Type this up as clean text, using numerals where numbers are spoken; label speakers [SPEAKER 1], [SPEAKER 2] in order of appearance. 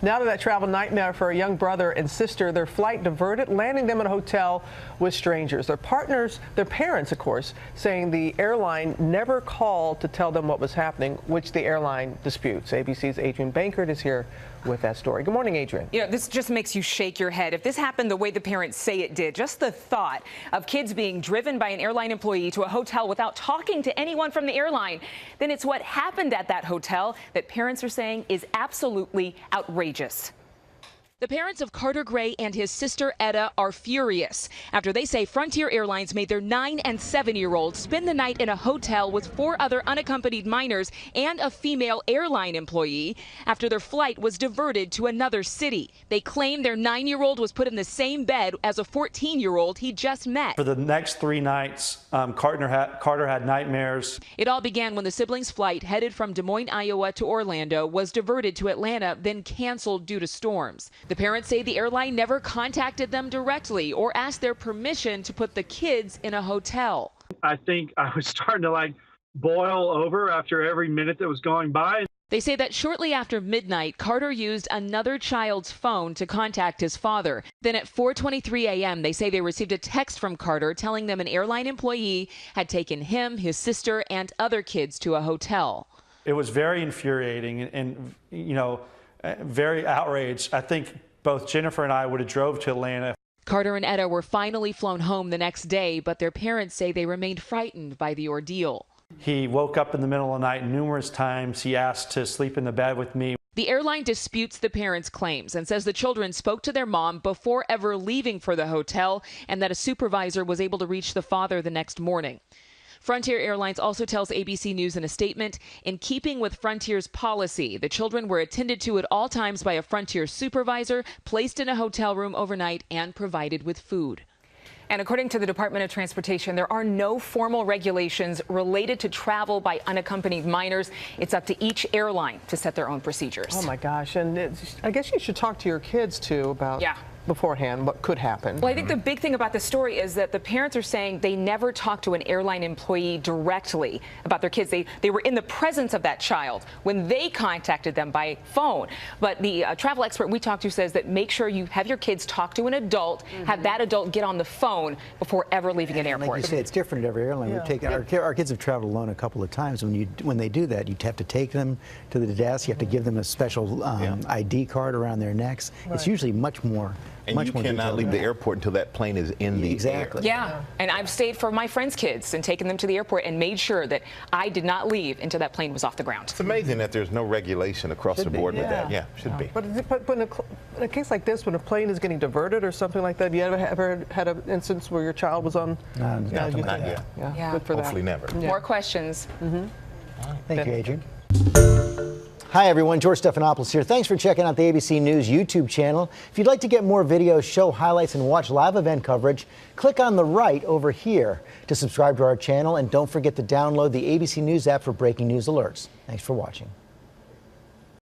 [SPEAKER 1] Now to that travel nightmare for a young brother and sister. Their flight diverted, landing them in a hotel with strangers. Their parents, of course, saying the airline never called to tell them what was happening, which the airline disputes. ABC's Adrian Bankert is here with that story. Good morning, Adrian.
[SPEAKER 2] You know, this just makes you shake your head. If this happened the way the parents say it did, just the thought of kids being driven by an airline employee to a hotel without talking to anyone from the airline, then it's what happened at that hotel that parents are saying is absolutely outrageous. The parents of Carter Gray and his sister Etta are furious after they say Frontier Airlines made their 9- and 7-year-olds spend the night in a hotel with 4 other unaccompanied minors and a female airline employee after their flight was diverted to another city. They claim their 9-year-old was put in the same bed as a 14-year-old he just met.
[SPEAKER 3] For the next 3 nights, Carter had nightmares.
[SPEAKER 2] It all began when the siblings' flight headed from Des Moines, Iowa to Orlando was diverted to Atlanta, then canceled due to storms. The parents say the airline never contacted them directly or asked their permission to put the kids in a hotel.
[SPEAKER 4] I think I was starting to boil over after every minute that was going by.
[SPEAKER 2] They say that shortly after midnight, Carter used another child's phone to contact his father. Then at 4:23 a.m., they say they received a text from Carter telling them an airline employee had taken him, his sister, and other kids to a hotel.
[SPEAKER 3] It was very infuriating and very outraged. I think both Jennifer and I would have drove to Atlanta.
[SPEAKER 2] Carter and Etta were finally flown home the next day, but their parents say they remained frightened by the ordeal.
[SPEAKER 3] He woke up in the middle of the night numerous times. He asked to sleep in the bed with me.
[SPEAKER 2] The airline disputes the parents' claims and says the children spoke to their mom before ever leaving for the hotel and that a supervisor was able to reach the father the next morning. Frontier Airlines also tells ABC News in a statement, in keeping with Frontier's policy, the children were attended to at all times by a Frontier supervisor, placed in a hotel room overnight, and provided with food. And according to the Department of Transportation, there are no formal regulations related to travel by unaccompanied minors. It's up to each airline to set their own procedures.
[SPEAKER 1] Oh, my gosh. And I guess you should talk to your kids, too, about beforehand what could happen.
[SPEAKER 2] Well, I think the big thing about this story is that the parents are saying they never talked to an airline employee directly about their kids. They were in the presence of that child when they contacted them by phone. But the travel expert we talked to says that make sure you have your kids talk to an adult, have that adult get on the phone before ever leaving an airport.
[SPEAKER 5] Like you say, it's different at every airline. We've taken our kids have traveled alone a couple of times. When they do that, you have to take them to the desk. You have to give them a special ID card around their necks. It's usually much more.
[SPEAKER 6] And you cannot leave the airport until that plane is in the air.
[SPEAKER 2] Yeah, and I've stayed for my friends' kids and taken them to the airport and made sure that I did not leave until that plane was off the ground.
[SPEAKER 6] It's amazing that there's no regulation across the board with that. Yeah, should be.
[SPEAKER 1] But in a case like this, when a plane is getting diverted or something like that, have you ever had an instance where your child was on?
[SPEAKER 6] Not yet.
[SPEAKER 1] Yeah, good for that.
[SPEAKER 6] Hopefully never.
[SPEAKER 2] More questions.
[SPEAKER 5] Thank you, Adrian. Hi, everyone. George Stephanopoulos here. Thanks for checking out the ABC News YouTube channel. If you'd like to get more videos, show highlights, and watch live event coverage, click on the right over here to subscribe to our channel. And don't forget to download the ABC News app for breaking news alerts. Thanks for watching.